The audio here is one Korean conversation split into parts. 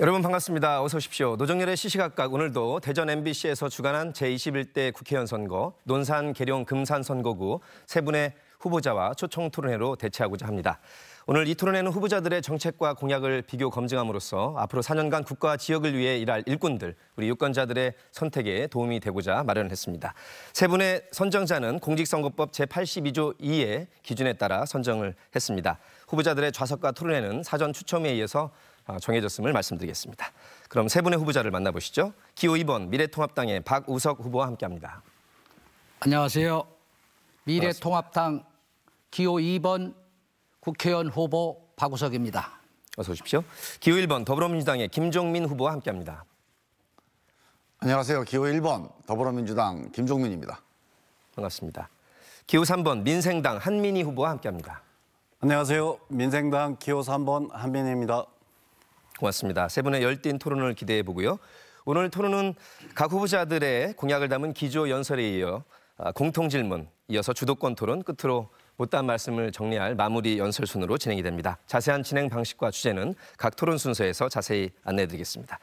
여러분 반갑습니다. 어서 오십시오. 노정열의 시시각각 오늘도 대전 MBC에서 주관한 제21대 국회의원 선거, 논산, 계룡, 금산 선거구 세 분의 후보자와 초청 토론회로 대체하고자 합니다. 오늘 이 토론회는 후보자들의 정책과 공약을 비교 검증함으로써 앞으로 4년간 국가와 지역을 위해 일할 일꾼들, 우리 유권자들의 선택에 도움이 되고자 마련했습니다. 세 분의 선정자는 공직선거법 제82조 2의 기준에 따라 선정을 했습니다. 후보자들의 좌석과 토론회는 사전 추첨에 의해서 정해졌음을 말씀드리겠습니다. 그럼 세 분의 후보자를 만나보시죠. 기호 2번 미래통합당의 박우석 후보와 함께합니다. 안녕하세요. 미래통합당 기호 2번 국회의원 후보 박우석입니다. 어서 오십시오. 기호 1번 더불어민주당의 김종민 후보와 함께합니다. 안녕하세요. 기호 1번 더불어민주당 김종민입니다. 반갑습니다. 기호 3번 민생당 한민희 후보와 함께합니다. 안녕하세요. 민생당 기호 3번 한민희입니다. 고맙습니다. 세 분의 열띤 토론을 기대해 보고요. 오늘 토론은 각 후보자들의 공약을 담은 기조 연설에 이어 공통 질문, 이어서 주도권 토론, 끝으로 못다한 말씀을 정리할 마무리 연설 순으로 진행이 됩니다. 자세한 진행 방식과 주제는 각 토론 순서에서 자세히 안내해드리겠습니다.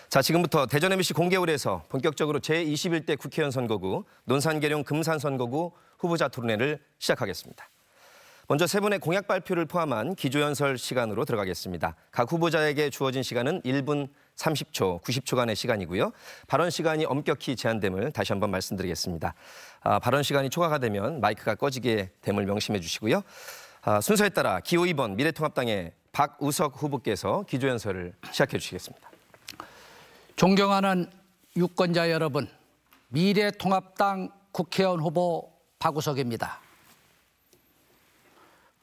자, 지금부터 대전 MBC 공개홀에서 본격적으로 제21대 국회의원 선거구, 논산, 계룡, 금산 선거구 후보자 토론회를 시작하겠습니다. 먼저 세 분의 공약 발표를 포함한 기조연설 시간으로 들어가겠습니다. 각 후보자에게 주어진 시간은 1분 30초, 90초간의 시간이고요. 발언 시간이 엄격히 제한됨을 다시 한번 말씀드리겠습니다. 발언 시간이 초과가 되면 마이크가 꺼지게 됨을 명심해 주시고요. 순서에 따라 기호 2번 미래통합당의 박우석 후보께서 기조연설을 시작해 주시겠습니다. 존경하는 유권자 여러분, 미래통합당 국회의원 후보 박우석입니다.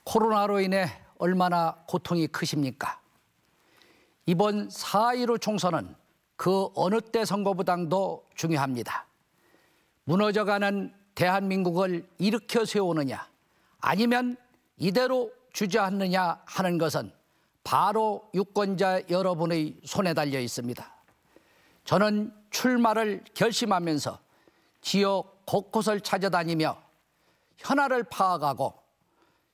코로나로 인해 얼마나 고통이 크십니까? 이번 4.15 총선은 그 어느 때 선거보다도 중요합니다. 무너져가는 대한민국을 일으켜 세우느냐 아니면 이대로 주저앉느냐 하는 것은 바로 유권자 여러분의 손에 달려 있습니다. 저는 출마를 결심하면서 지역 곳곳을 찾아다니며 현안을 파악하고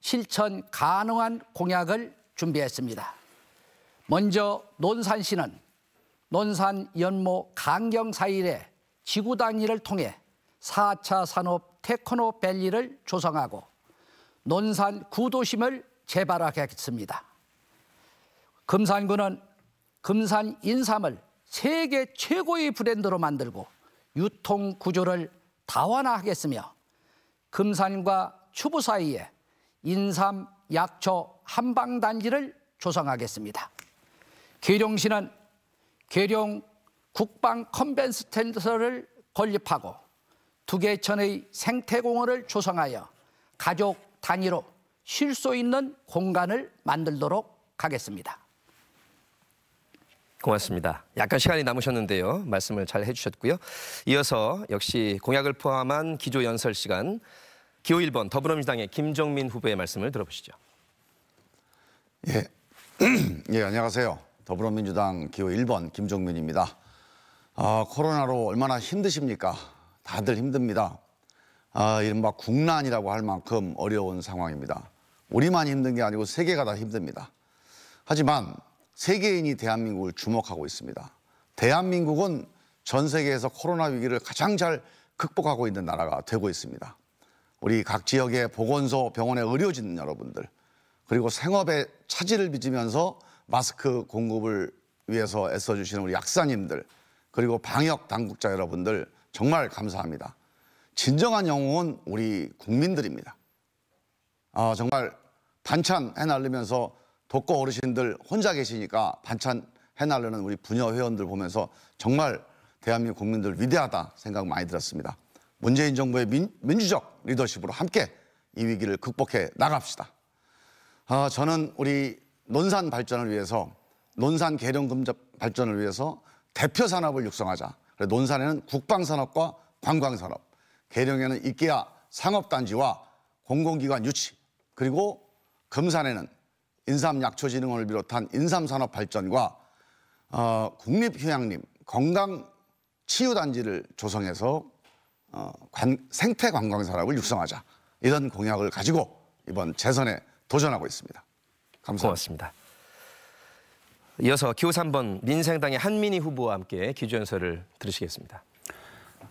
실천 가능한 공약을 준비했습니다. 먼저 논산시는 논산 연못 강경4일의 지구단위를 통해 4차 산업 테크노밸리를 조성하고 논산 구도심을 재발하겠습니다. 금산구는 금산 인삼을 세계 최고의 브랜드로 만들고 유통 구조를 다원화하겠으며 금산과 추부 사이에 인삼 약초 한방단지를 조성하겠습니다. 계룡시는 계룡 국방 컨벤션 센터를 건립하고 두개천의 생태공원을 조성하여 가족 단위로 쉴 수 있는 공간을 만들도록 하겠습니다. 고맙습니다. 약간 시간이 남으셨는데요. 말씀을 잘 해주셨고요. 이어서 역시 공약을 포함한 기조 연설 시간, 기호 1번 더불어민주당의 김종민 후보의 말씀을 들어보시죠. 예, 안녕하세요. 더불어민주당 기호 1번 김종민입니다. 코로나로 얼마나 힘드십니까? 다들 힘듭니다. 이른바 국난이라고 할 만큼 어려운 상황입니다. 우리만 힘든 게 아니고 세계가 다 힘듭니다. 하지만 세계인이 대한민국을 주목하고 있습니다. 대한민국은 전 세계에서 코로나 위기를 가장 잘 극복하고 있는 나라가 되고 있습니다. 우리 각 지역의 보건소, 병원의 의료진 여러분들, 그리고 생업의 차질을 빚으면서 마스크 공급을 위해서 애써주시는 우리 약사님들, 그리고 방역 당국자 여러분들 정말 감사합니다. 진정한 영웅은 우리 국민들입니다. 정말 반찬 해나르면서 독거 어르신들 혼자 계시니까 반찬 해나르는 우리 부녀 회원들 보면서 정말 대한민국 국민들 위대하다 생각 많이 들었습니다. 문재인 정부의 민주적 리더십으로 함께 이 위기를 극복해 나갑시다. 저는 우리 논산 발전을 위해서, 논산 계룡 발전을 위해서 대표 산업을 육성하자. 논산에는 국방산업과 관광산업, 계룡에는 이케아 상업단지와 공공기관 유치, 그리고 금산에는 인삼약초진흥원을 비롯한 인삼산업 발전과 국립휴양림 건강치유단지를 조성해서 생태관광산업을 육성하자. 이런 공약을 가지고 이번 재선에 도전하고 있습니다. 감사합니다. 고맙습니다. 이어서 기호 3번 민생당의 한민희 후보와 함께 기조연설을 들으시겠습니다.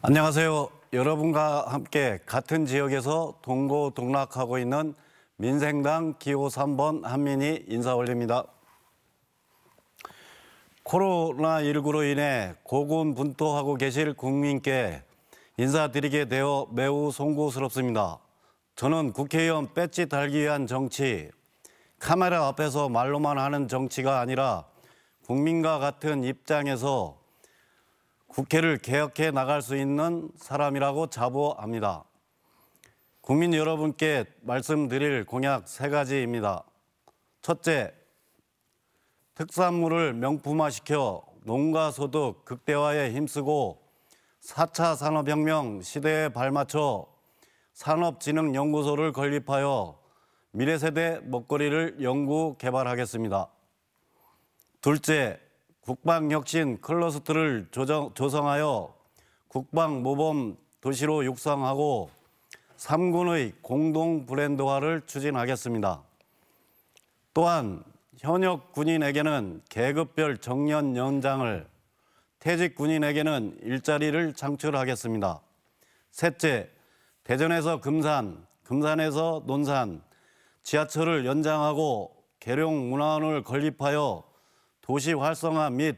안녕하세요. 여러분과 함께 같은 지역에서 동고동락하고 있는 민생당 기호 3번 한민희 인사 올립니다. 코로나19로 인해 고군분투하고 계실 국민께 인사드리게 되어 매우 송구스럽습니다. 저는 국회의원 배지 달기 위한 정치, 카메라 앞에서 말로만 하는 정치가 아니라 국민과 같은 입장에서 국회를 개혁해 나갈 수 있는 사람이라고 자부합니다. 국민 여러분께 말씀드릴 공약 3가지입니다. 첫째, 특산물을 명품화시켜 농가소득 극대화에 힘쓰고 4차 산업혁명 시대에 발맞춰 산업진흥연구소를 건립하여 미래세대 먹거리를 연구 개발하겠습니다. 둘째, 국방혁신 클러스터를 조성하여 국방모범 도시로 육성하고 3군의 공동 브랜드화를 추진하겠습니다. 또한 현역 군인에게는 계급별 정년 연장을, 퇴직 군인에게는 일자리를 창출하겠습니다. 셋째, 대전에서 금산, 금산에서 논산, 지하철을 연장하고 계룡문화원을 건립하여 도시 활성화 및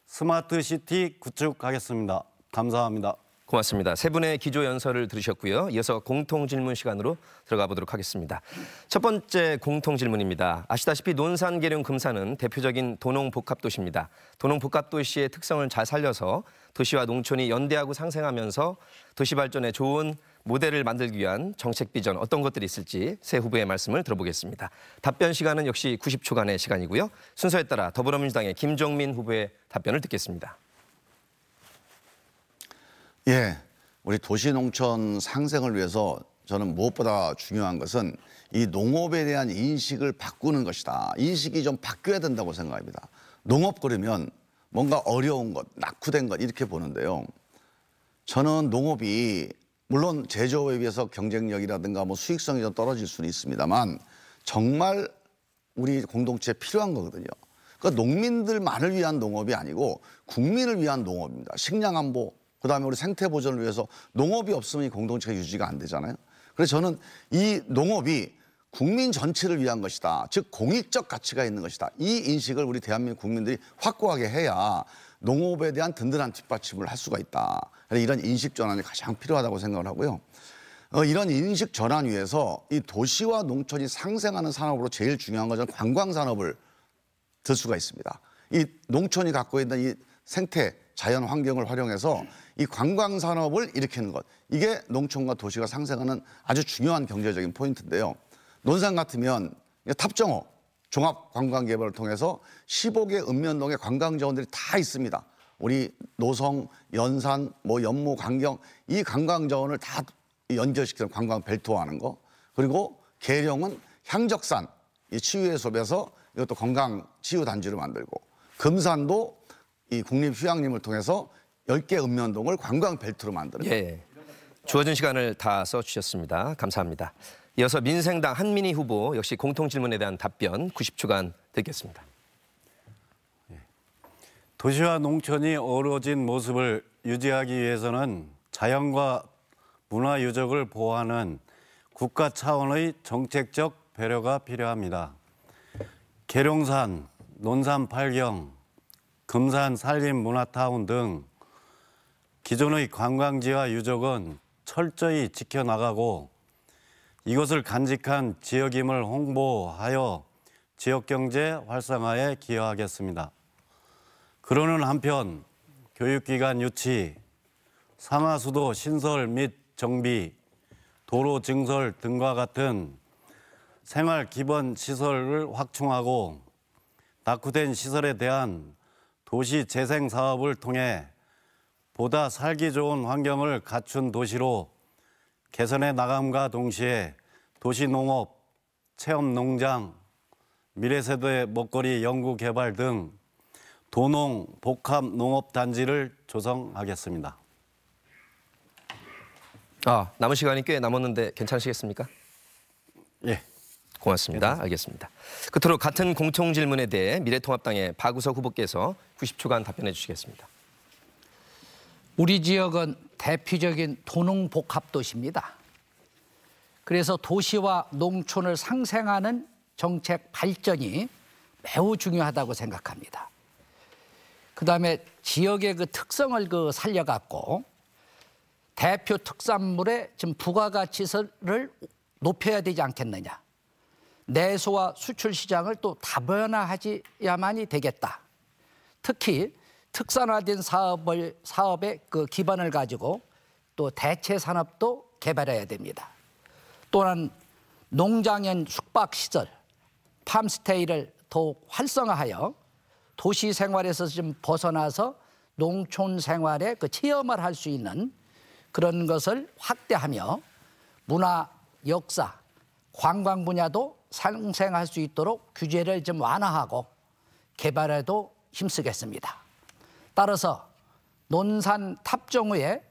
스마트 시티 구축하겠습니다. 감사합니다. 고맙습니다. 세 분의 기조 연설을 들으셨고요. 이어서 공통 질문 시간으로 들어가 보도록 하겠습니다. 첫 번째 공통 질문입니다. 아시다시피 논산, 계룡, 금산은 대표적인 도농복합도시입니다. 도농복합도시의 특성을 잘 살려서 도시와 농촌이 연대하고 상생하면서 도시 발전에 좋은 모델을 만들기 위한 정책 비전 어떤 것들이 있을지 세 후보의 말씀을 들어보겠습니다. 답변 시간은 역시 90초간의 시간이고요. 순서에 따라 더불어민주당의 김종민 후보의 답변을 듣겠습니다. 예, 우리 도시 농촌 상생을 위해서 저는 무엇보다 중요한 것은 이 농업에 대한 인식을 바꾸는 것이다. 인식이 좀 바뀌어야 된다고 생각합니다. 농업 그러면 뭔가 어려운 것, 낙후된 것 이렇게 보는데요. 저는 농업이 물론 제조업에 비해서 경쟁력이라든가 뭐 수익성이 좀 떨어질 수는 있습니다만 정말 우리 공동체에 필요한 거거든요. 그러니까 농민들만을 위한 농업이 아니고 국민을 위한 농업입니다. 식량 안보, 그다음에 우리 생태 보존을 위해서 농업이 없으면 이 공동체가 유지가 안 되잖아요. 그래서 저는 이 농업이 국민 전체를 위한 것이다. 즉 공익적 가치가 있는 것이다. 이 인식을 우리 대한민국 국민들이 확고하게 해야 농업에 대한 든든한 뒷받침을 할 수가 있다. 이런 인식 전환이 가장 필요하다고 생각을 하고요. 이런 인식 전환 위해서 이 도시와 농촌이 상생하는 산업으로 제일 중요한 것은 관광 산업을 들 수가 있습니다. 이 농촌이 갖고 있는 이 생태 자연 환경을 활용해서 이 관광 산업을 일으키는 것, 이게 농촌과 도시가 상생하는 아주 중요한 경제적인 포인트인데요. 논산 같으면 탑정호 종합관광개발을 통해서 15개 읍면동에 관광자원들이 다 있습니다. 우리 노성, 연산, 뭐 연무, 강경 이 관광자원을 다 연결시키는 관광 벨트화하는 거. 그리고 계룡은 향적산 이 치유해소에서 이것도 건강 치유 단지로 만들고, 금산도 이 국립휴양림을 통해서 10개 읍면동을 관광 벨트로 만드는 거. 예, 주어진 시간을 다 써주셨습니다. 감사합니다. 이어서 민생당 한민희 후보 역시 공통 질문에 대한 답변 90초간 듣겠습니다. 도시와 농촌이 어우러진 모습을 유지하기 위해서는 자연과 문화 유적을 보호하는 국가 차원의 정책적 배려가 필요합니다. 계룡산, 논산 팔경, 금산 산림문화타운 등 기존의 관광지와 유적은 철저히 지켜나가고 이것을 간직한 지역임을 홍보하여 지역경제 활성화에 기여하겠습니다. 그러는 한편 교육기관 유치, 상하수도 신설 및 정비, 도로 증설 등과 같은 생활 기본 시설을 확충하고 낙후된 시설에 대한 도시 재생 사업을 통해 보다 살기 좋은 환경을 갖춘 도시로 개선해 나감과 동시에 도시농업, 체험농장, 미래세대 먹거리 연구개발 등 도농 복합 농업단지를 조성하겠습니다. 남은 시간이 꽤 남았는데 괜찮으시겠습니까? 예. 고맙습니다. 알겠습니다. 끝으로 같은 공통 질문에 대해 미래통합당의 박우석 후보께서 90초간 답변해 주시겠습니다. 우리 지역은 대표적인 도농복합도시입니다. 그래서 도시와 농촌을 상생하는 정책 발전이 매우 중요하다고 생각합니다. 그다음에 지역의 그 특성을 살려갖고 대표 특산물의 좀 부가가치를 높여야 되지 않겠느냐. 내수와 수출 시장을 또 다변화하야만이 되겠다. 특히 특산화된 사업의 그 기반을 가지고 또 대체 산업도 개발해야 됩니다. 또한 농장형 숙박시설, 팜스테이를 더욱 활성화하여 도시 생활에서 좀 벗어나서 농촌 생활의 그 체험을 할 수 있는 그런 것을 확대하며 문화, 역사, 관광 분야도 상생할 수 있도록 규제를 좀 완화하고 개발에도 힘쓰겠습니다. 따라서 논산 탑정우에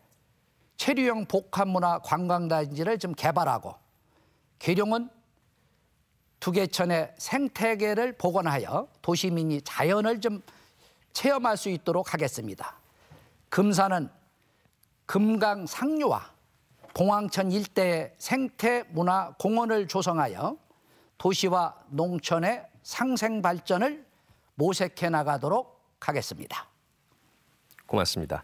체류형 복합문화 관광단지를 좀 개발하고 계룡은 두개천의 생태계를 복원하여 도시민이 자연을 좀 체험할 수 있도록 하겠습니다. 금산은 금강 상류와 봉황천 일대의 생태문화 공원을 조성하여 도시와 농촌의 상생 발전을 모색해 나가도록 하겠습니다. 고맙습니다.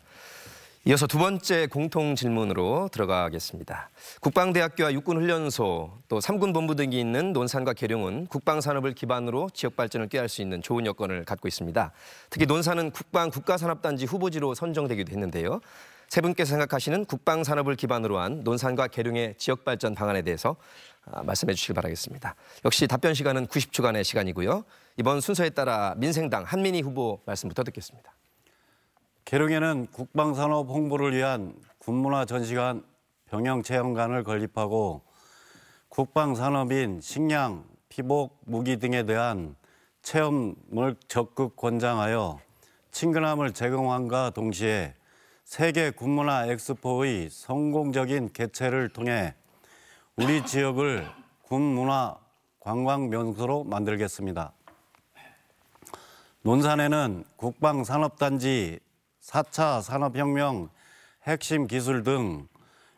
이어서 두 번째 공통 질문으로 들어가겠습니다. 국방대학교와 육군훈련소 또 삼군본부 등이 있는 논산과 계룡은 국방산업을 기반으로 지역 발전을 꾀할 수 있는 좋은 여건을 갖고 있습니다. 특히 논산은 국방국가산업단지 후보지로 선정되기도 했는데요. 세 분께서 생각하시는 국방산업을 기반으로 한 논산과 계룡의 지역 발전 방안에 대해서 말씀해 주시기 바라겠습니다. 역시 답변 시간은 90초간의 시간이고요. 이번 순서에 따라 민생당 한민희 후보 말씀부터 듣겠습니다. 계룡에는 국방산업 홍보를 위한 군문화 전시관, 병영체험관을 건립하고 국방산업인 식량, 피복, 무기 등에 대한 체험을 적극 권장하여 친근함을 제공함과 동시에 세계 군문화 엑스포의 성공적인 개최를 통해 우리 지역을 군문화 관광 명소로 만들겠습니다. 논산에는 국방산업단지, 4차 산업혁명 핵심 기술 등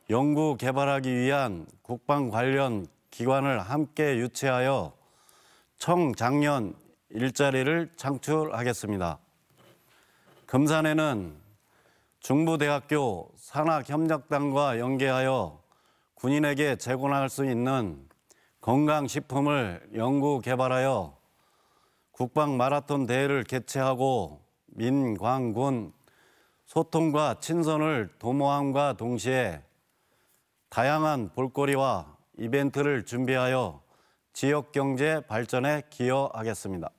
연구 개발하기 위한 국방 관련 기관을 함께 유치하여 청장년 일자리를 창출하겠습니다. 금산에는 중부대학교 산학협력단과 연계하여 군인에게 제공할 수 있는 건강식품을 연구 개발하여 국방 마라톤 대회를 개최하고 민관군 소통과 친선을 도모함과 동시에 다양한 볼거리와 이벤트를 준비하여 지역 경제 발전에 기여하겠습니다.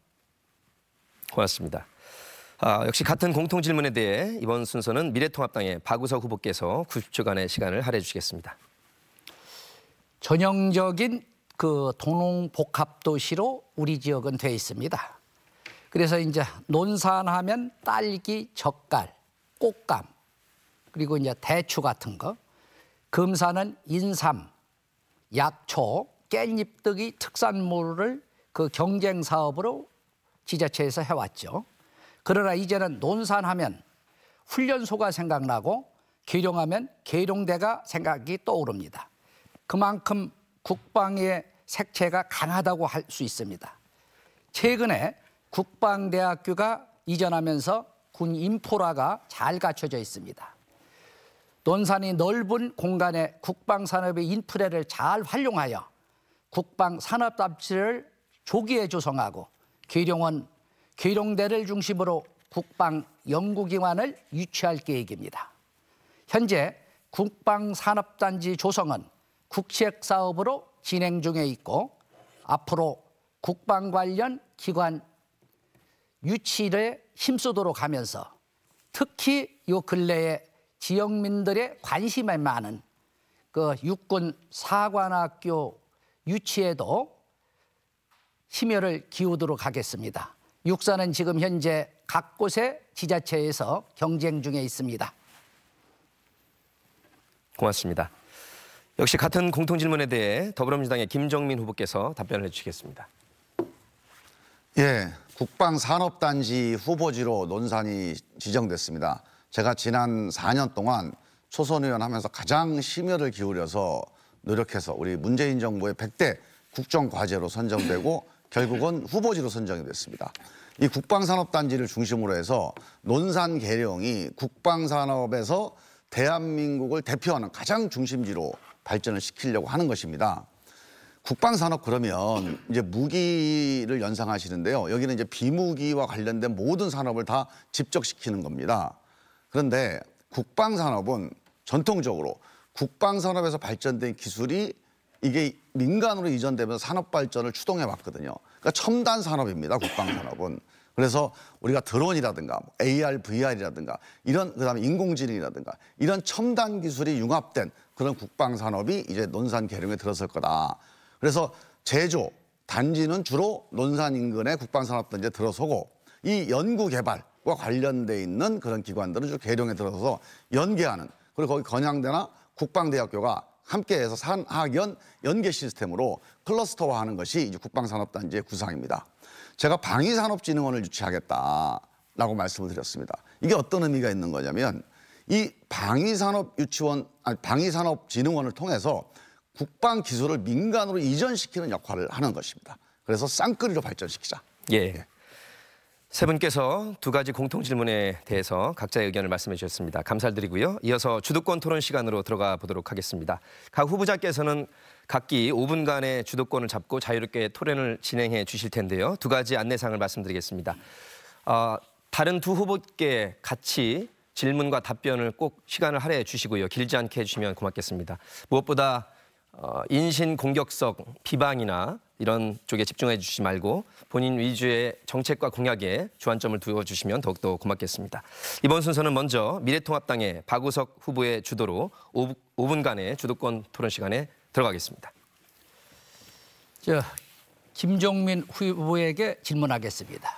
고맙습니다. 역시 같은 공통 질문에 대해 이번 순서는 미래통합당의 박우석 후보께서 90초간의 시간을 할애해 주시겠습니다. 전형적인 그 도농복합도시로 우리 지역은 되어 있습니다. 그래서 이제 논산하면 딸기, 젓갈, 꽃감, 그리고 이제 대추 같은 거. 금산은 인삼, 약초, 깻잎 등의 특산물을 그 경쟁 사업으로 지자체에서 해왔죠. 그러나 이제는 논산하면 훈련소가 생각나고 계룡하면 계룡대가 생각이 떠오릅니다. 그만큼 국방의 색채가 강하다고 할 수 있습니다. 최근에 국방대학교가 이전하면서 군 인프라가 잘 갖춰져 있습니다. 논산이 넓은 공간에 국방산업의 인프라를 잘 활용하여 국방산업단지를 조기에 조성하고 계룡은 계룡대를 중심으로 국방연구기관을 유치할 계획입니다. 현재 국방산업단지 조성은 국책사업으로 진행 중에 있고 앞으로 국방 관련 기관 유치에 힘쓰도록 하면서 특히 요 근래에 지역민들의 관심이 많은 그 육군 사관학교 유치에도 심혈을 기울이도록 하겠습니다. 육사는 지금 현재 각 곳의 지자체에서 경쟁 중에 있습니다. 고맙습니다. 역시 같은 공통질문에 대해 더불어민주당의 김정민 후보께서 답변을 해주시겠습니다. 예, 국방산업단지 후보지로 논산이 지정됐습니다. 제가 지난 4년 동안 초선 의원 하면서 가장 심혈을 기울여서 노력해서 우리 문재인 정부의 100대 국정과제로 선정되고 결국은 후보지로 선정이 됐습니다. 이 국방산업단지를 중심으로 해서 논산 계룡이 국방산업에서 대한민국을 대표하는 가장 중심지로 발전을 시키려고 하는 것입니다. 국방산업 그러면 이제 무기를 연상하시는데요. 여기는 이제 비무기와 관련된 모든 산업을 다 집적시키는 겁니다. 그런데 국방산업은 전통적으로 국방산업에서 발전된 기술이 이게 민간으로 이전되면서 산업 발전을 추동해 왔거든요. 그러니까 첨단 산업입니다. 국방산업은. 그래서 우리가 드론이라든가 AR, VR이라든가 이런 그다음에 인공지능이라든가 이런 첨단 기술이 융합된 그런 국방산업이 이제 논산 계룡에 들어설 거다. 그래서 제조 단지는 주로 논산 인근의 국방산업단지에 들어서고 이 연구개발과 관련돼 있는 그런 기관들은 주로 계룡에 들어서서 연계하는 그리고 거기 건양대나 국방대학교가 함께해서 산학연 연계 시스템으로 클러스터화하는 것이 이제 국방산업단지의 구상입니다. 제가 방위산업진흥원을 유치하겠다라고 말씀을 드렸습니다. 이게 어떤 의미가 있는 거냐면 이 방위산업진흥원을 통해서 국방 기술을 민간으로 이전시키는 역할을 하는 것입니다. 그래서 쌍끌이로 발전시키자. 예. 세 분께서 두 가지 공통 질문에 대해서 각자의 의견을 말씀해 주셨습니다. 감사드리고요. 이어서 주도권 토론 시간으로 들어가 보도록 하겠습니다. 각 후보자께서는 각기 5분간의 주도권을 잡고 자유롭게 토론을 진행해 주실 텐데요. 두 가지 안내사항을 말씀드리겠습니다. 다른 두 후보께 같이 질문과 답변을 꼭 시간을 할애해 주시고요. 길지 않게 해주시면 고맙겠습니다. 무엇보다 인신 공격성 비방이나 이런 쪽에 집중해 주시지 말고 본인 위주의 정책과 공약에 주안점을 두어주시면 더욱더 고맙겠습니다. 이번 순서는 먼저 미래통합당의 박우석 후보의 주도로 5분간의 주도권 토론 시간에 들어가겠습니다. 김종민 후보에게 질문하겠습니다.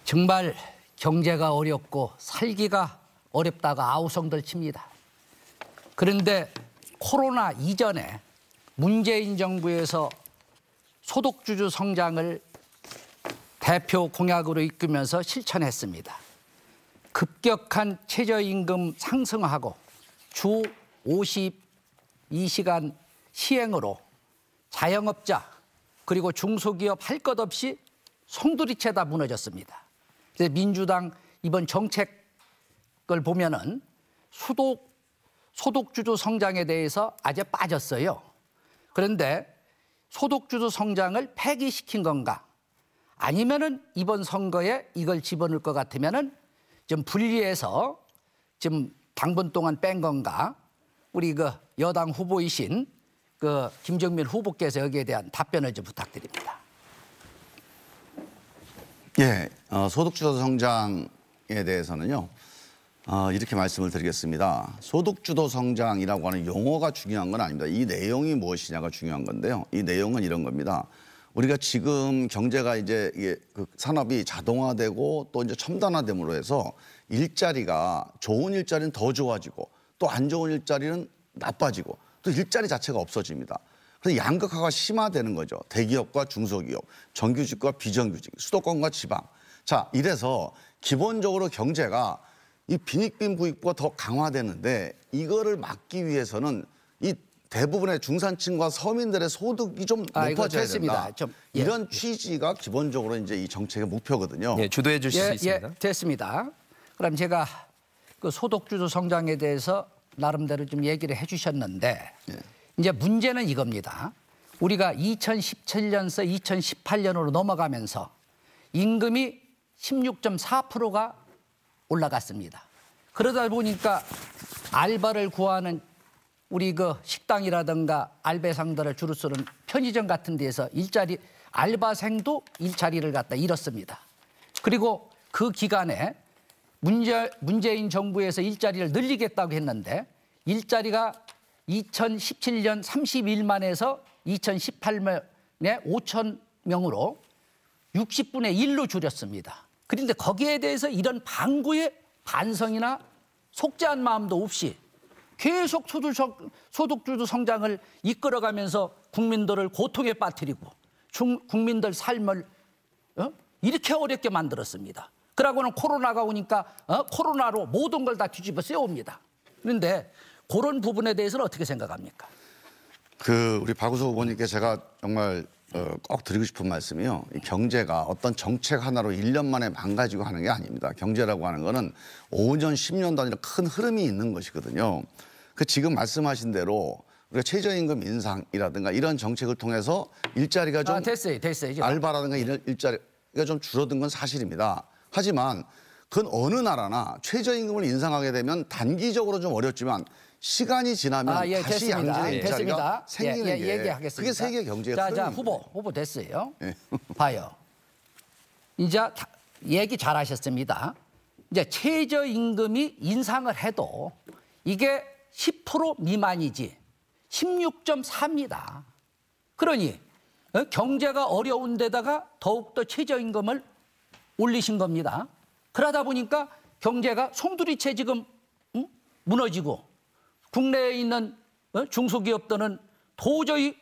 정말 경제가 어렵고 살기가 어렵다가 아우성들 칩니다. 그런데 코로나 이전에 문재인 정부에서 소득주도 성장을 대표 공약으로 이끌면서 실천했습니다. 급격한 최저임금 상승하고 주 52시간 시행으로 자영업자 그리고 중소기업 할 것 없이 송두리째 다 무너졌습니다. 그래서 민주당 이번 정책을 보면은 소득주도 성장에 대해서 아주 빠졌어요. 그런데 소득주도 성장을 폐기시킨 건가? 아니면은 이번 선거에 이걸 집어넣을 것 같으면은 좀 분리해서 좀 당분 동안 뺀 건가? 우리 그 여당 후보이신 그 김정민 후보께서 여기에 대한 답변을 좀 부탁드립니다. 예, 소득주도 성장에 대해서는요. 이렇게 말씀을 드리겠습니다. 소득주도 성장이라고 하는 용어가 중요한 건 아닙니다. 이 내용이 무엇이냐가 중요한 건데요. 이 내용은 이런 겁니다. 우리가 지금 경제가 이제 그 산업이 자동화되고 또 이제 첨단화됨으로 해서 일자리가 좋은 일자리는 더 좋아지고 또 안 좋은 일자리는 나빠지고 또 일자리 자체가 없어집니다. 그래서 양극화가 심화되는 거죠. 대기업과 중소기업, 정규직과 비정규직, 수도권과 지방. 자, 이래서 기본적으로 경제가 이 빈익빈 부익부가 더 강화되는데 이거를 막기 위해서는 이 대부분의 중산층과 서민들의 소득이 좀 높아져야 된다. 이런 취지가 기본적으로 이제 이 정책의 목표거든요. 예, 주도해 주실 수 있습니다. 예, 됐습니다. 그럼 제가 그 소득주도 성장에 대해서 나름대로 좀 얘기를 해주셨는데 이제 문제는 이겁니다. 우리가 2017년서 2018년으로 넘어가면서 임금이 16.4%가 올라갔습니다. 그러다 보니까 알바를 구하는 우리 그 식당이라든가 알바생들을 주로 쓰는 편의점 같은 데서 알바생도 일자리를 갖다 잃었습니다. 그리고 그 기간에 문재인 정부에서 일자리를 늘리겠다고 했는데 일자리가 2017년 31만에서 2018년에 5천 명으로 60분의 1로 줄였습니다. 그런데 거기에 대해서 이런 반구의 반성이나 속죄한 마음도 없이 계속 소득주도 성장을 이끌어가면서 국민들을 고통에 빠뜨리고 국민들 삶을 이렇게 어렵게 만들었습니다. 그러고는 코로나가 오니까 코로나로 모든 걸 다 뒤집어 세웁니다. 그런데 그런 부분에 대해서는 어떻게 생각합니까? 우리 박우석 후보님께 제가 정말 꼭 드리고 싶은 말씀이요. 이 경제가 어떤 정책 하나로 1년 만에 망가지고 하는 게 아닙니다. 경제라고 하는 거는 5년, 10년 단위로 큰 흐름이 있는 것이거든요. 지금 말씀하신 대로 우리가 최저임금 인상이라든가 이런 정책을 통해서 일자리가 좀 됐어요. 알바라든가 이런 일자리가 좀 줄어든 건 사실입니다. 하지만 그건 어느 나라나 최저임금을 인상하게 되면 단기적으로 좀 어렵지만 시간이 지나면 다시 됐습니다. 양질의 일자리가 됐습니다. 생기는 게 얘기하겠습니다. 그게 세계 경제의 자, 흐름입니다. 후보 됐어요. 네. 봐요. 이제 얘기 잘하셨습니다. 이제 최저임금이 인상을 해도 이게 10% 미만이지 16.4입니다. 그러니 경제가 어려운 데다가 더욱더 최저임금을 올리신 겁니다. 그러다 보니까 경제가 송두리째 지금 무너지고 국내에 있는 중소기업들은 도저히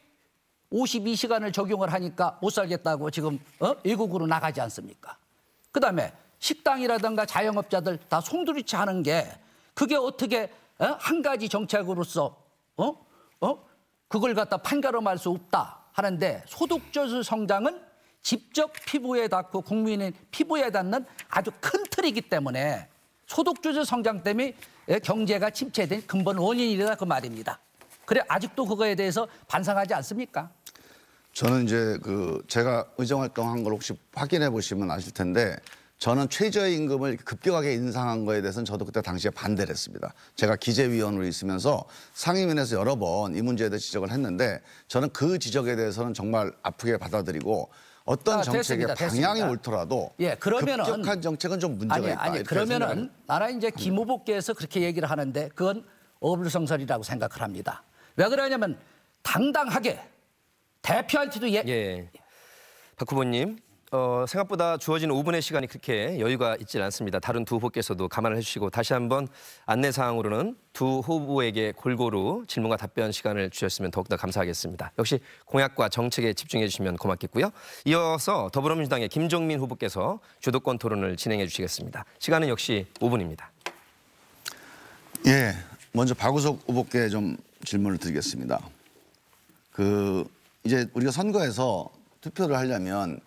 52시간을 적용을 하니까 못 살겠다고 지금 외국으로 나가지 않습니까? 그다음에 식당이라든가 자영업자들 다 송두리째 하는 게 그게 어떻게 한 가지 정책으로서 그걸 갖다 판가름할 수 없다 하는데 소득주도 성장은 직접 피부에 닿고 국민의 피부에 닿는 아주 큰 틀이기 때문에 소득주도 성장 때문에 경제가 침체된 근본 원인이다 그 말입니다. 그래 아직도 그거에 대해서 반성하지 않습니까? 저는 이제 제가 의정활동한 걸 혹시 확인해 보시면 아실 텐데 저는 최저임금을 급격하게 인상한 거에 대해서는 저도 그때 당시에 반대를 했습니다. 제가 기재위원으로 있으면서 상임위원회에서 여러 번 이 문제에 대해 지적을 했는데 저는 그 지적에 대해서는 정말 아프게 받아들이고 어떤 정책의 방향이 옳더라도 그러면은 급격한 정책은 좀 문제가 있다. 그러면은 나는 이제 김 후보께서 그렇게 얘기를 하는데 그건 어불성설이라고 생각을 합니다. 왜 그러냐면 당당하게 대표한테도 박 후보님 생각보다 주어진 5분의 시간이 그렇게 여유가 있지 않습니다. 다른 두 후보께서도 감안을 해주시고 다시 한번 안내사항으로는 두 후보에게 골고루 질문과 답변 시간을 주셨으면 더욱더 감사하겠습니다. 역시 공약과 정책에 집중해 주시면 고맙겠고요. 이어서 더불어민주당의 김종민 후보께서 주도권 토론을 진행해 주시겠습니다. 시간은 역시 5분입니다. 먼저 박우석 후보께 좀 질문을 드리겠습니다. 이제 우리가 선거에서 투표를 하려면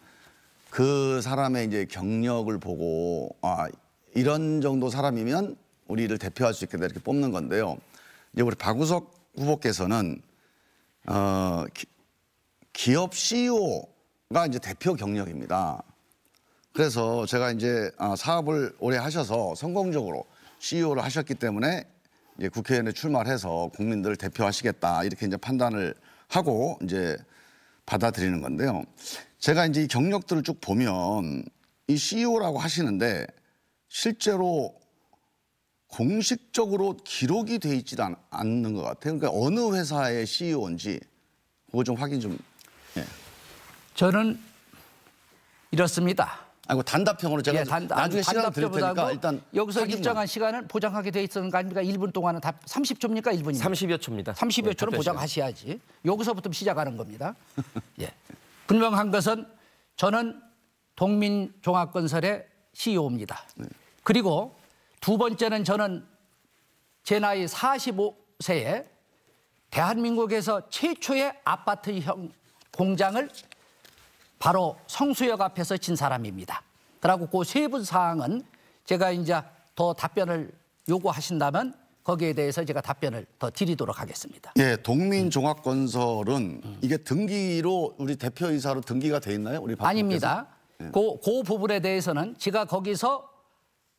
그 사람의 이제 경력을 보고 이런 정도 사람이면 우리를 대표할 수 있겠다 이렇게 뽑는 건데요. 이제 우리 박우석 후보께서는 기업 CEO가 이제 대표 경력입니다. 그래서 제가 이제 사업을 오래 하셔서 성공적으로 CEO를 하셨기 때문에 이제 국회의원에 출마를 해서 국민들을 대표하시겠다 이렇게 이제 판단을 하고 이제 받아들이는 건데요. 제가 이제 이 경력들을 쭉 보면 이 CEO라고 하시는데 실제로 공식적으로 기록이 돼 있지 않는 것 같아요. 그러니까 어느 회사의 CEO인지 그거 좀 확인 좀. 저는 이렇습니다. 아이고 단답형으로 제가 나중에 시간 드릴 테니까 일단 여기서 일정한 시간을 보장하게 돼 있었는 거 아닙니까? 1분 동안은 30초입니까? 1분입니까? 30여 초입니다. 30여 초는 보장하셔야지. 여기서부터 시작하는 겁니다. 분명한 것은 저는 동민종합건설의 CEO입니다. 그리고 두 번째는 저는 제 나이 45세에 대한민국에서 최초의 아파트형 공장을 바로 성수역 앞에서 진 사람입니다. 그리고 그 세부 사항은 제가 이제 더 답변을 요구하신다면 거기에 대해서 제가 답변을 더 드리도록 하겠습니다. 동민종합건설은 이게 등기로 우리 대표이사로 등기가 돼 있나요? 우리 아닙니다. 그 부분에 대해서는 제가 거기서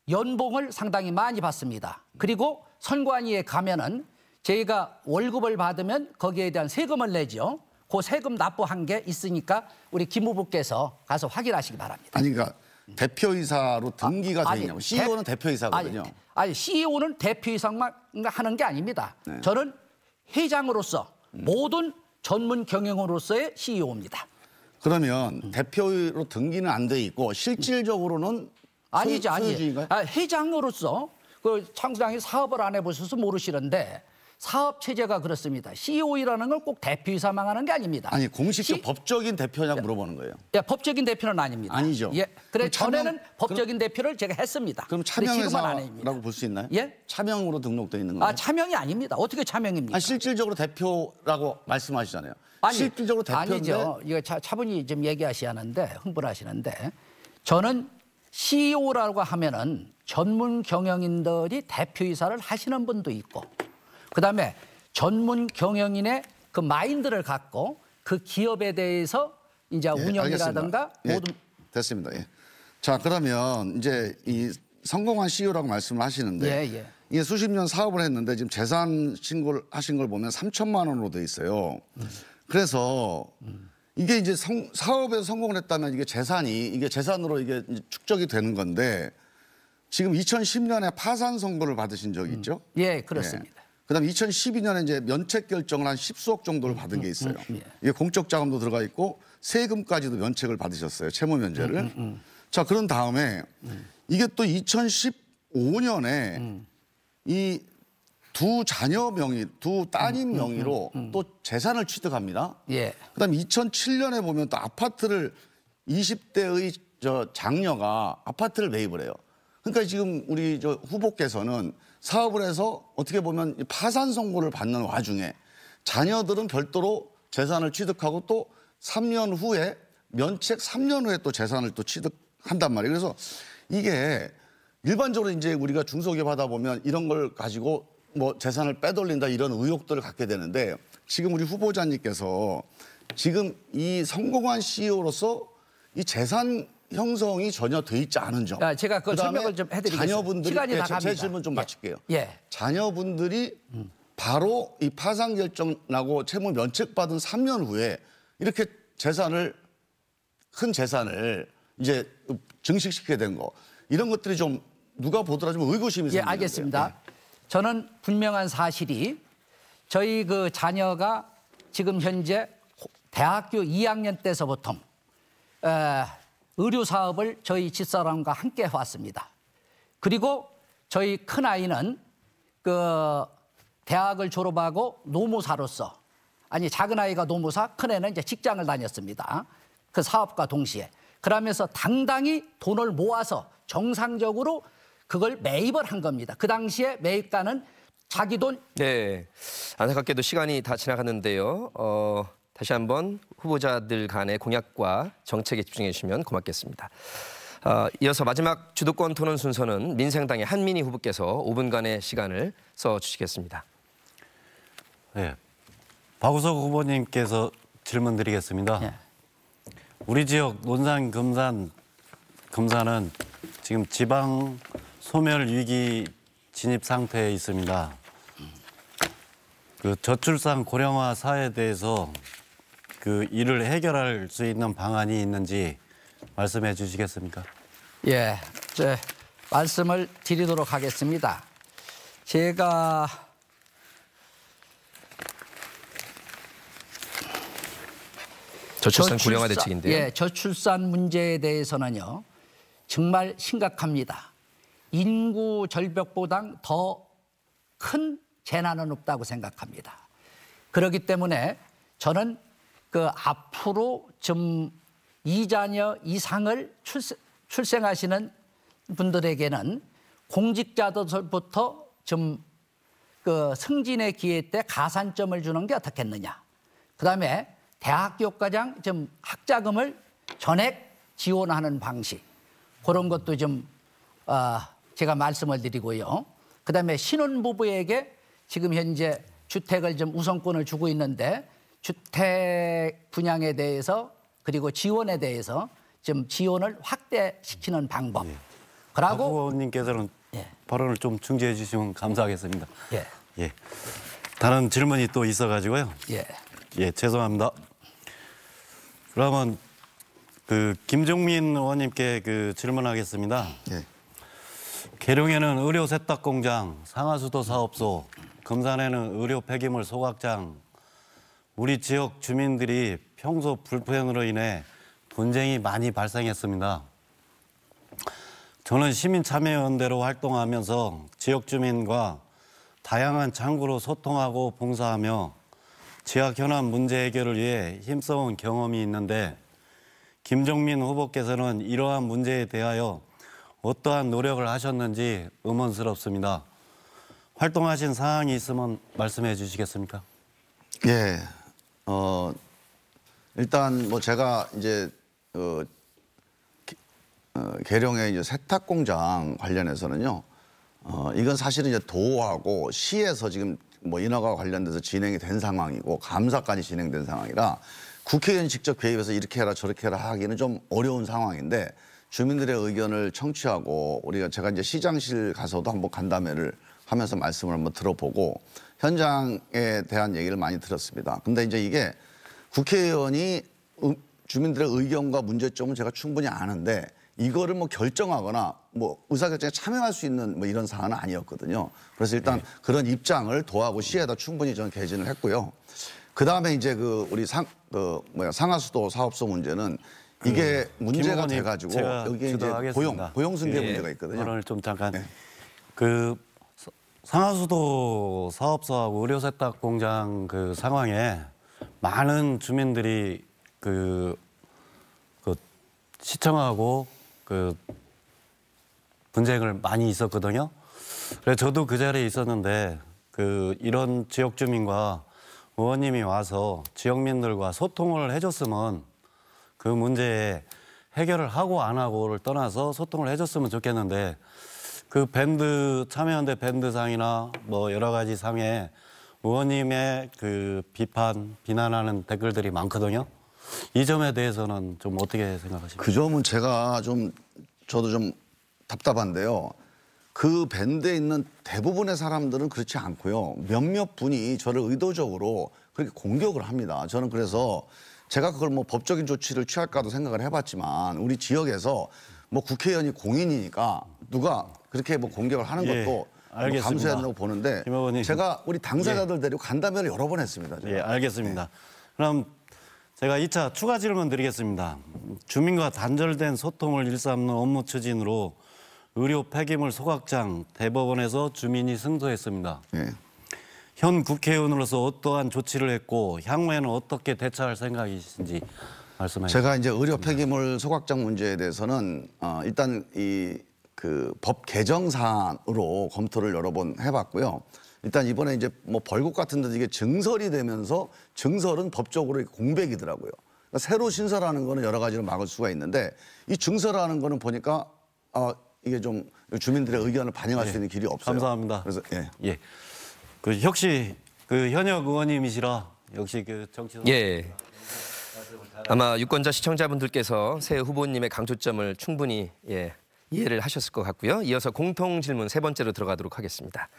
연봉을 상당히 많이 받습니다. 그리고 선관위에 가면은 저희가 월급을 받으면 거기에 대한 세금을 내죠. 그 세금 납부한 게 있으니까 우리 김 후보께서 가서 확인하시기 바랍니다. 아니 그러니까 대표이사로 등기가 돼 있냐고. CEO는 대표이사거든요. 아니 CEO는 대표이사만 하는 게 아닙니다. 저는 회장으로서 모든 전문 경영으로서의 CEO입니다. 그러면 대표로 등기는 안 돼 있고 실질적으로는 아니죠. 소유주인가요? 회장으로서 그 창수장이 사업을 안 해보셔서 모르시는데 사업 체제가 그렇습니다. CEO라는 건 꼭 대표이사만 하는 게 아닙니다. 아니 공식적 법적인 대표냐고 물어보는 거예요. 예, 법적인 대표는 아닙니다. 아니죠. 예, 그래 그럼 차명- 전에는 법적인 대표를 제가 했습니다. 그럼 근데 지금은 안 해입니다. 차명회사라고 볼 수 있나요? 예? 차명으로 등록돼 있는 거예요? 아, 차명이 아닙니다. 어떻게 차명입니까? 아니, 실질적으로 대표라고 말씀하시잖아요. 아니, 실질적으로 대표인데 아니죠. 이거 차분히 좀 얘기하시는데 흥분하시는데 저는 CEO라고 하면은 전문 경영인들이 대표이사를 하시는 분도 있고 그다음에 전문 경영인의 그 마인드를 갖고 그 기업에 대해서 이제 예, 운영이라든가 알겠습니다. 예, 모든 됐습니다. 예. 자 그러면 이제 이 성공한 CEO라고 말씀을 하시는데 예, 예. 이게 수십 년 사업을 했는데 지금 재산 신고를 하신 걸 보면 3천만 원으로 돼 있어요. 그래서 이게 이제 사업에서 성공을 했다면 이게 재산으로 이게 이제 축적이 되는 건데 지금 2010년에 파산 선고를 받으신 적이 있죠? 예, 그렇습니다. 그다음 2012년에 이제 면책 결정을 한 10수억 정도를 받은 게 있어요. 이게 공적 자금도 들어가 있고 세금까지도 면책을 받으셨어요. 채무 면제를. 자, 그런 다음에 이게 또 2015년에 이 두 자녀 명의, 두 따님 명의로 또 재산을 취득합니다. 예. 그다음 2007년에 보면 또 아파트를 20대의 장녀가 아파트를 매입을 해요. 그러니까 지금 우리 후보께서는 사업을 해서 어떻게 보면 파산 선고를 받는 와중에 자녀들은 별도로 재산을 취득하고 또 3년 후에 면책 3년 후에 또 재산을 또 취득한단 말이에요. 그래서 이게 일반적으로 이제 우리가 중소기업 하다 보면 이런 걸 가지고 뭐 재산을 빼돌린다 이런 의혹들을 갖게 되는데 지금 우리 후보자님께서 지금 이 성공한 CEO로서 이 재산 형성이 전혀 돼 있지 않은 점. 제가 그 그다음에 설명을 좀 해드리겠습니다. 자녀분들이 시간이 다 제 갑니다. 질문 좀 마칠게요. 예. 자녀분들이 바로 이 파산 결정 나고 채무 면책받은 3년 후에 이렇게 큰 재산을 이제 증식시키게 된 거 이런 것들이 좀 누가 보더라도 좀 의구심이 예, 생기는데요. 알겠습니다. 저는 분명한 사실이 저희 그 자녀가 지금 현재 대학교 2학년 때서부터 의료 사업을 저희 집사람과 함께 해왔습니다. 그리고 저희 큰 아이는 그 대학을 졸업하고 노무사로서 작은 아이가 노무사, 큰 애는 이제 직장을 다녔습니다. 그 사업과 동시에. 그러면서 당당히 돈을 모아서 정상적으로 그걸 매입을 한 겁니다. 그 당시에 매입가는 자기 돈. 네, 안타깝게도 시간이 다 지나갔는데요. 다시 한번 후보자들 간의 공약과 정책에 집중해 주시면 고맙겠습니다. 이어서 마지막 주도권 토론 순서는 민생당의 한민희 후보께서 5분간의 시간을 써주시겠습니다. 네, 박우석 후보님께서 질문 드리겠습니다. 예. 우리 지역 논산 금산은 지금 지방 소멸 위기 진입 상태에 있습니다. 그 저출산 고령화 사회에 대해서 그 이를 해결할 수 있는 방안이 있는지 말씀해 주시겠습니까? 예, 말씀을 드리도록 하겠습니다. 제가 저출산 고령화 대책인데요. 예, 저출산 문제에 대해서는요 정말 심각합니다. 인구 절벽보다 더 큰 재난은 없다고 생각합니다. 그렇기 때문에 저는 그 앞으로 좀 2자녀 이상을 출생하시는 분들에게는 공직자들부터 좀 그 승진의 기회 때 가산점을 주는 게 어떻겠느냐. 그다음에 대학교과장 좀 학자금을 전액 지원하는 방식 그런 것도 좀 제가 말씀을 드리고요. 그다음에 신혼부부에게 지금 현재 주택을 좀 우선권을 주고 있는데 주택 분양에 대해서 그리고 지원에 대해서 좀 지원을 확대시키는 방법. 박 그리고 후보님께서는 예. 발언을 좀 중지해 주시면 감사하겠습니다. 예. 예. 다른 질문이 또 있어가지고요. 예. 예, 죄송합니다. 그러면 그 김종민 의원님께 그 질문하겠습니다. 예. 계룡에는 의료 세탁 공장, 상하수도 사업소, 금산에는 의료 폐기물 소각장. 우리 지역 주민들이 평소 불편으로 인해 분쟁이 많이 발생했습니다. 저는 시민참여연대로 활동하면서 지역 주민과 다양한 창구로 소통하고 봉사하며 지역 현안 문제 해결을 위해 힘써온 경험이 있는데 김종민 후보께서는 이러한 문제에 대하여 어떠한 노력을 하셨는지 의문스럽습니다. 활동하신 사항이 있으면 말씀해 주시겠습니까? 예, 일단 뭐 제가 이제 계룡의 이제 세탁 공장 관련해서는요, 이건 사실은 이제 도하고 시에서 지금 뭐 인허가 관련돼서 진행이 된 상황이고 감사까지 진행된 상황이라 국회의원이 직접 개입해서 이렇게 해라 저렇게 해라 하기는 좀 어려운 상황인데 주민들의 의견을 청취하고 제가 이제 시장실 가서도 한번 간담회를 하면서 말씀을 한번 들어보고 현장에 대한 얘기를 많이 들었습니다. 근데 이제 이게 국회의원이 주민들의 의견과 문제점은 제가 충분히 아는데 이거를 뭐 결정하거나 뭐 의사결정에 참여할 수 있는 뭐 이런 사안은 아니었거든요. 그래서 일단 그런 입장을 도하고 시에다 충분히 저는 개진을 했고요. 그 다음에 이제 우리 상하수도 사업소 문제는 이게 문제가 돼가지고 여기에 이제 고용 승계 문제가 있거든요. 오늘 좀 잠깐 그 상하수도 사업소하고 의료세탁 공장 그 상황에 많은 주민들이 그 시청하고 그 분쟁을 많이 있었거든요. 그래서 저도 그 자리에 있었는데 이런 지역 주민과 의원님이 와서 지역민들과 소통을 해줬으면 그 문제에 해결을 하고 안 하고를 떠나서 소통을 해줬으면 좋겠는데 그 참여연대 밴드상이나 뭐 여러 가지 상에 의원님의 그 비난하는 댓글들이 많거든요. 이 점에 대해서는 좀 어떻게 생각하십니까? 그 점은 저도 좀 답답한데요. 그 밴드에 있는 대부분의 사람들은 그렇지 않고요. 몇몇 분이 저를 의도적으로 그렇게 공격을 합니다. 저는 그래서 제가 그걸 뭐 법적인 조치를 취할까도 생각을 해봤지만 우리 지역에서 뭐 국회의원이 공인이니까 누가 그렇게 뭐 공격을 하는 것도 뭐 감수해야 된다고 보는데 제가 우리 당사자들 데리고 간담회를 여러 번 했습니다. 제가. 예, 알겠습니다. 그럼 제가 2차 추가 질문 드리겠습니다. 주민과 단절된 소통을 일삼는 업무 추진으로 의료 폐기물 소각장 대법원에서 주민이 승소했습니다. 예. 현 국회의원으로서 어떠한 조치를 했고 향후에는 어떻게 대처할 생각이신지 말씀해 주세요. 제가 이제 의료 폐기물 소각장 문제에 대해서는 일단 그 법 개정 사안으로 검토를 여러 번 해봤고요. 일단 이번에 이제 뭐 벌금 같은 데도 이게 증설이 되면서 증설은 법적으로 공백이더라고요. 그러니까 새로 신설하는 거는 여러 가지로 막을 수가 있는데 이 증설하는 거는 보니까 이게 좀 주민들의 의견을 반영할 수 있는 길이 없어요. 감사합니다. 그래서 예. 혹시 현역 의원님이시라 역시 정치적 예. 아마 유권자 시청자분들께서 새 후보님의 강조점을 충분히 이해를 하셨을 것 같고요. 이어서 공통 질문 세 번째로 들어가도록 하겠습니다.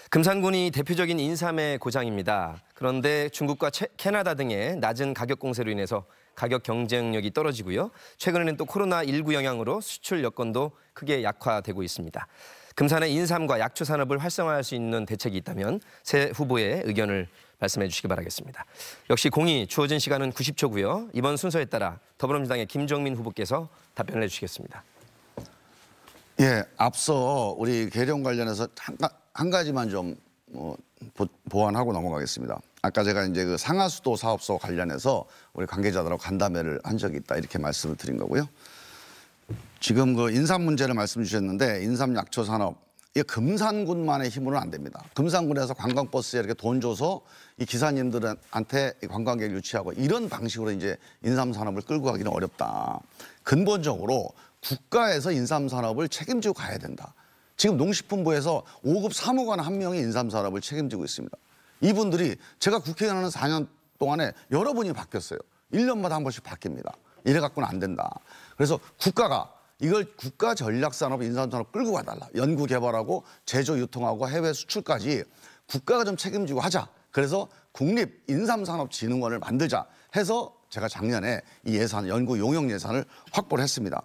금산군이 대표적인 인삼의 고장입니다. 그런데 중국과 캐나다 등의 낮은 가격 공세로 인해서 가격 경쟁력이 떨어지고요. 최근에는 또 코로나19 영향으로 수출 여건도 크게 약화되고 있습니다. 금산의 인삼과 약초 산업을 활성화할 수 있는 대책이 있다면 새 후보의 의견을 말씀해 주시기 바라겠습니다. 역시 공이 주어진 시간은 90초고요. 이번 순서에 따라 더불어민주당의 김종민 후보께서 답변을 해주시겠습니다. 예, 앞서 우리 계룡 관련해서 한 가지만 좀 보완하고 넘어가겠습니다. 아까 제가 이제 그 상하수도 사업소 관련해서 우리 관계자들하고 간담회를 한 적이 있다 이렇게 말씀을 드린 거고요. 지금 그 인삼 문제를 말씀 주셨는데 인삼 약초 산업 이게 금산군만의 힘으로는 안 됩니다. 금산군에서 관광버스에 이렇게 돈 줘서 이 기사님들한테 관광객 유치하고 이런 방식으로 이제 인삼 산업을 끌고 가기는 어렵다. 근본적으로 국가에서 인삼 산업을 책임지고 가야 된다. 지금 농식품부에서 5급 사무관 한 명이 인삼 산업을 책임지고 있습니다. 이분들이 제가 국회의원 하는 4년 동안에 여러 분이 바뀌었어요. 1년마다 한 번씩 바뀝니다. 이래 갖고는 안 된다. 그래서 국가가 이걸 국가 전략산업 인삼산업 끌고 가달라. 연구 개발하고 제조 유통하고 해외 수출까지 국가가 좀 책임지고 하자. 그래서 국립 인삼산업진흥원을 만들자 해서 제가 작년에 이 예산, 연구 용역 예산을 확보를 했습니다.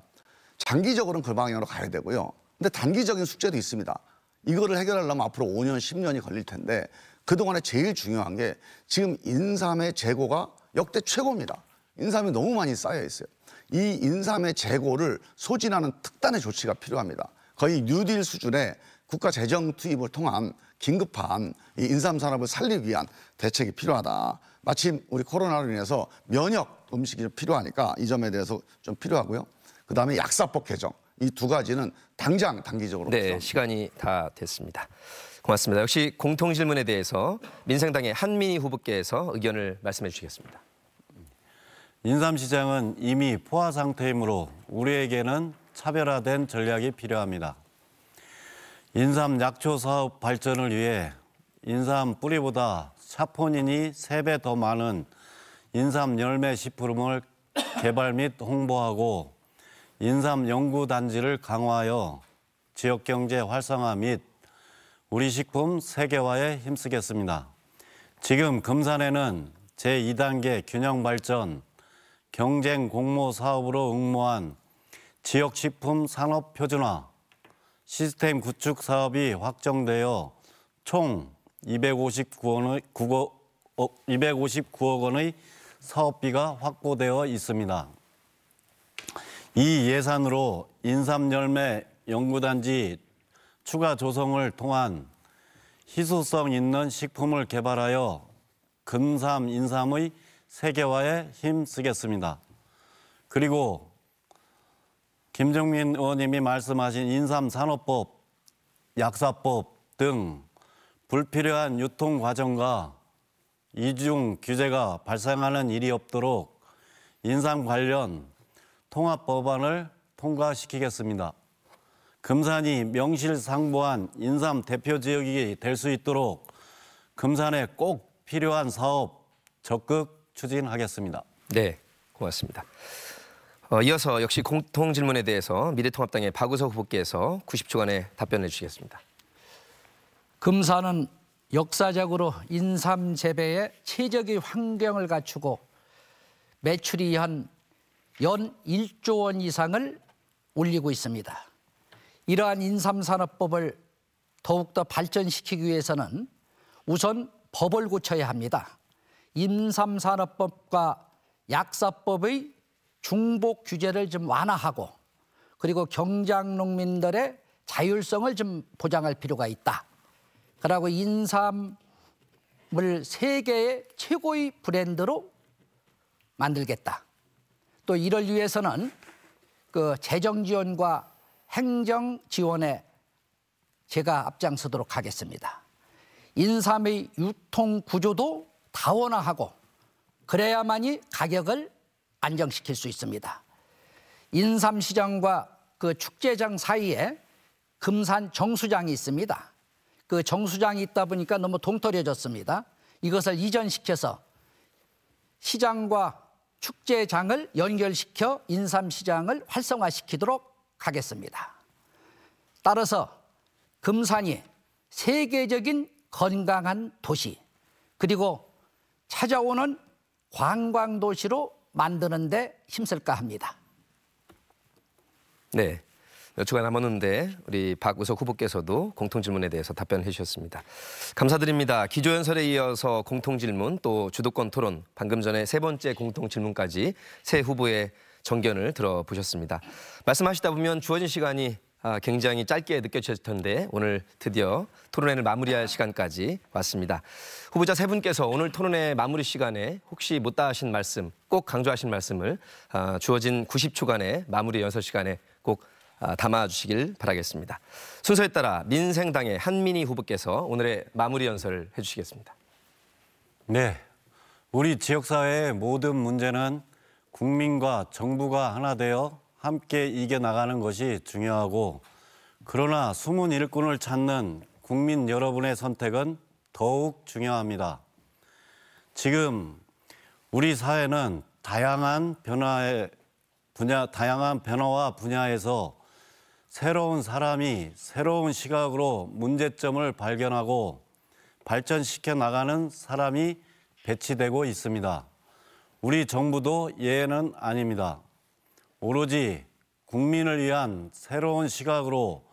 장기적으로는 그 방향으로 가야 되고요. 근데 단기적인 숙제도 있습니다. 이거를 해결하려면 앞으로 5년, 10년이 걸릴 텐데 그동안에 제일 중요한 게 지금 인삼의 재고가 역대 최고입니다. 인삼이 너무 많이 쌓여 있어요. 이 인삼의 재고를 소진하는 특단의 조치가 필요합니다. 거의 뉴딜 수준의 국가 재정 투입을 통한 긴급한 이 인삼 산업을 살리기 위한 대책이 필요하다. 마침 우리 코로나로 인해서 면역 음식이 좀 필요하니까 이 점에 대해서 좀 필요하고요. 그다음에 약사법 개정 이 두 가지는 당장 단기적으로 네, 필요합니다. 시간이 다 됐습니다. 고맙습니다. 역시 공통 질문에 대해서 민생당의 한민희 후보께서 의견을 말씀해 주시겠습니다. 인삼시장은 이미 포화 상태이므로 우리에게는 차별화된 전략이 필요합니다. 인삼 약초 사업 발전을 위해 인삼 뿌리보다 사포닌이 3배 더 많은 인삼 열매 식품을 개발 및 홍보하고 인삼 연구단지를 강화하여 지역경제 활성화 및 우리 식품 세계화에 힘쓰겠습니다. 지금 금산에는 제2단계 균형 발전 경쟁 공모 사업으로 응모한 지역식품 산업 표준화 시스템 구축 사업이 확정되어 총 259억 원의 사업비가 확보되어 있습니다. 이 예산으로 인삼열매 연구단지 추가 조성을 통한 희소성 있는 식품을 개발하여 금삼, 인삼의 세계화에 힘쓰겠습니다. 그리고 김종민 의원님이 말씀하신 인삼산업법, 약사법 등 불필요한 유통 과정과 이중 규제가 발생하는 일이 없도록 인삼 관련 통합 법안을 통과시키겠습니다. 금산이 명실상부한 인삼 대표 지역이 될 수 있도록 금산에 꼭 필요한 사업 적극 추진하겠습니다. 네, 고맙습니다. 이어서 역시 공통 질문에 대해서 미래통합당의 박우석 후보께서 90초간의 답변해 주시겠습니다. 금산은 역사적으로 인삼 재배에 최적의 환경을 갖추고 매출이 연 1조 원 이상을 올리고 있습니다. 이러한 인삼산업법을 더욱더 발전시키기 위해서는 우선 법을 고쳐야 합니다. 인삼산업법과 약사법의 중복 규제를 좀 완화하고 그리고 경장농민들의 자율성을 좀 보장할 필요가 있다. 그리고 인삼을 세계의 최고의 브랜드로 만들겠다. 또 이를 위해서는 그 재정 지원과 행정 지원에 제가 앞장서도록 하겠습니다. 인삼의 유통 구조도 다원화하고 그래야만이 가격을 안정시킬 수 있습니다. 인삼 시장과 그 축제장 사이에 금산 정수장이 있습니다. 그 정수장이 있다 보니까 너무 동떨어졌습니다. 이것을 이전시켜서 시장과 축제장을 연결시켜 인삼시장을 활성화시키도록 하겠습니다. 따라서 금산이 세계적인 건강한 도시 그리고 찾아오는 관광도시로 만드는 데 힘쓸까 합니다. 네, 몇 주간 남았는데 우리 박우석 후보께서도 공통질문에 대해서 답변해 주셨습니다. 감사드립니다. 기조연설에 이어서 공통질문 또 주도권 토론 방금 전에 세 번째 공통질문까지 세 후보의 정견을 들어보셨습니다. 말씀하시다 보면 주어진 시간이 굉장히 짧게 느껴지실 텐데 오늘 드디어 토론회를 마무리할 시간까지 왔습니다. 후보자 세 분께서 오늘 토론회 마무리 시간에 혹시 못다 하신 말씀, 꼭 강조하신 말씀을 주어진 90초간의 마무리 연설 시간에 꼭 담아주시길 바라겠습니다. 순서에 따라 민생당의 한민희 후보께서 오늘의 마무리 연설을 해주시겠습니다. 네, 우리 지역사회의 모든 문제는 국민과 정부가 하나 되어 함께 이겨나가는 것이 중요하고 그러나 숨은 일꾼을 찾는 국민 여러분의 선택은 더욱 중요합니다. 지금 우리 사회는 다양한 변화와 분야에서 새로운 사람이 새로운 시각으로 문제점을 발견하고 발전시켜 나가는 사람이 배치되고 있습니다. 우리 정부도 예외는 아닙니다. 오로지 국민을 위한 새로운 시각으로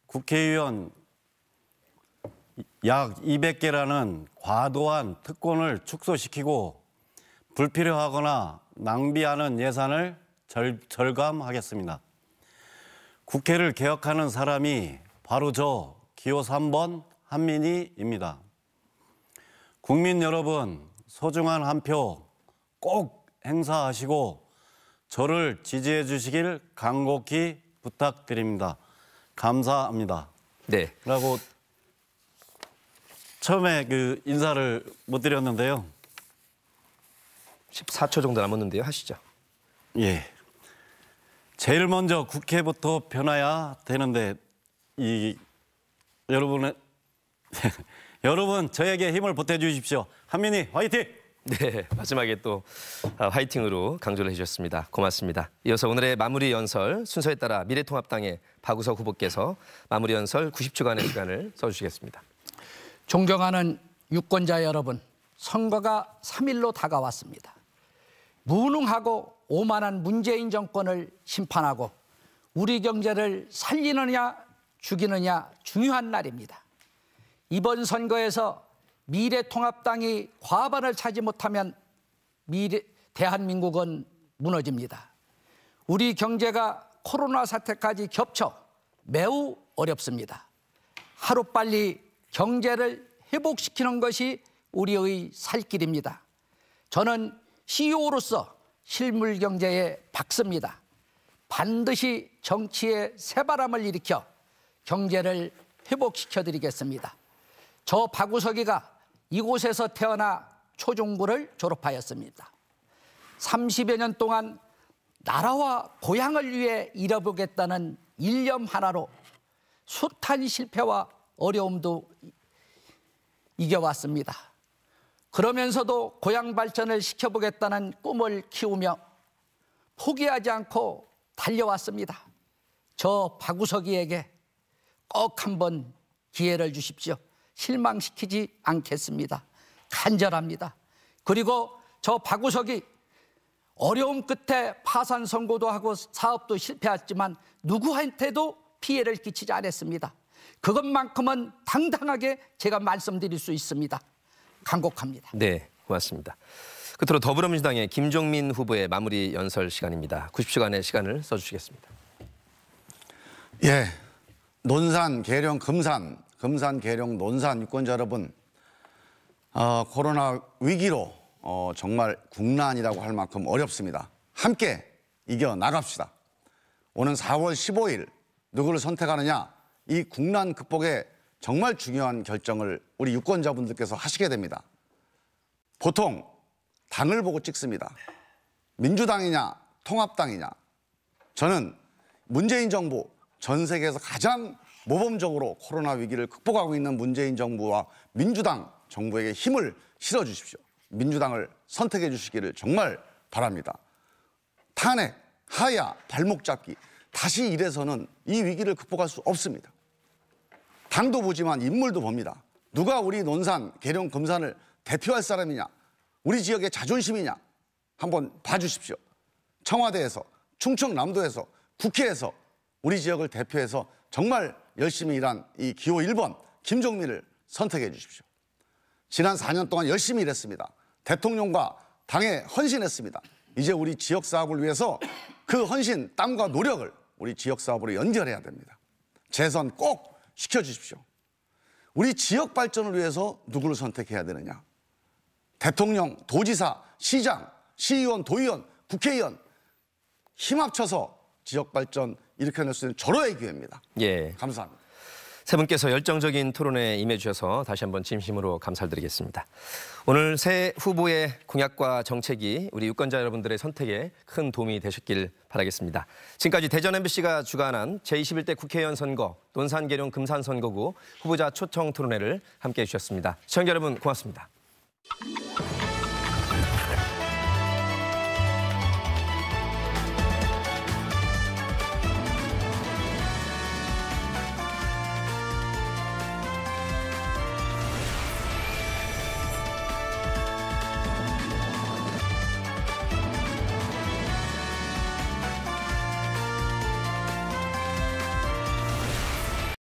국회의원 약 200개라는 과도한 특권을 축소시키고 불필요하거나 낭비하는 예산을 절감하겠습니다. 국회를 개혁하는 사람이 바로 저 기호 3번 한민희입니다. 국민 여러분, 소중한 한 표 꼭 행사하시고 저를 지지해 주시길 간곡히 부탁드립니다. 감사합니다. 네. 라고 처음에 그 인사를 못 드렸는데요. 14초 정도 남았는데요. 하시죠. 예. 제일 먼저 국회부터 변화야 되는데 여러분 저에게 힘을 보태 주십시오. 한민희 화이팅! 네, 마지막에 또 화이팅으로 강조를 해주셨습니다. 고맙습니다. 이어서 오늘의 마무리 연설 순서에 따라 미래통합당의 박우석 후보께서 마무리 연설 90초간의 시간을 써주시겠습니다. 존경하는 유권자 여러분, 선거가 3일로 다가왔습니다. 무능하고 오만한 문재인 정권을 심판하고 우리 경제를 살리느냐 죽이느냐 중요한 날입니다. 이번 선거에서 미래통합당이 과반을 차지 못하면 대한민국은 무너집니다. 우리 경제가 코로나 사태까지 겹쳐 매우 어렵습니다. 하루빨리 경제를 회복시키는 것이 우리의 살 길입니다. 저는 CEO로서 실물 경제에 박습니다. 반드시 정치의 새바람을 일으켜 경제를 회복시켜드리겠습니다. 저 박우석이가 이곳에서 태어나 초중고를 졸업하였습니다. 30여 년 동안 나라와 고향을 위해 일해보겠다는 일념 하나로 숱한 실패와 어려움도 이겨왔습니다. 그러면서도 고향 발전을 시켜보겠다는 꿈을 키우며 포기하지 않고 달려왔습니다. 저 박우석이에게 꼭 한번 기회를 주십시오. 실망시키지 않겠습니다. 간절합니다. 그리고 저 박우석이 어려움 끝에 파산 선고도 하고 사업도 실패했지만 누구한테도 피해를 끼치지 않았습니다. 그것만큼은 당당하게 제가 말씀드릴 수 있습니다. 간곡합니다. 네, 고맙습니다. 끝으로 더불어민주당의 김종민 후보의 마무리 연설 시간입니다. 90초간의 시간을 써주시겠습니다. 예, 논산, 계룡, 금산, 계룡, 논산 유권자 여러분, 코로나 위기로 정말 국난이라고 할 만큼 어렵습니다. 함께 이겨나갑시다. 오는 4월 15일 누구를 선택하느냐, 이 국난 극복에 정말 중요한 결정을 우리 유권자분들께서 하시게 됩니다. 보통 당을 보고 찍습니다. 민주당이냐 통합당이냐. 저는 문재인 정부, 전 세계에서 가장 모범적으로 코로나 위기를 극복하고 있는 문재인 정부와 민주당 정부에게 힘을 실어주십시오. 민주당을 선택해 주시기를 정말 바랍니다. 탄핵, 하야, 발목 잡기, 다시 이래서는 이 위기를 극복할 수 없습니다. 당도 보지만 인물도 봅니다. 누가 우리 논산, 계룡, 금산을 대표할 사람이냐, 우리 지역의 자존심이냐 한번 봐주십시오. 청와대에서, 충청남도에서, 국회에서 우리 지역을 대표해서 정말 열심히 일한 이 기호 1번 김종민을 선택해 주십시오. 지난 4년 동안 열심히 일했습니다. 대통령과 당에 헌신했습니다. 이제 우리 지역 사업을 위해서 그 헌신, 땀과 노력을 우리 지역 사업으로 연결해야 됩니다. 재선 꼭 시켜주십시오. 우리 지역 발전을 위해서 누구를 선택해야 되느냐. 대통령, 도지사, 시장, 시의원, 도의원, 국회의원 힘 합쳐서 지역 발전 일으켜낼 수 있는 절호의 기회입니다. 예, 감사합니다. 세 분께서 열정적인 토론에 임해주셔서 다시 한번 진심으로 감사드리겠습니다. 오늘 새 후보의 공약과 정책이 우리 유권자 여러분들의 선택에 큰 도움이 되셨길 바라겠습니다. 지금까지 대전 MBC가 주관한 제21대 국회의원 선거, 논산, 계룡, 금산 선거구 후보자 초청 토론회를 함께해 주셨습니다. 시청자 여러분 고맙습니다.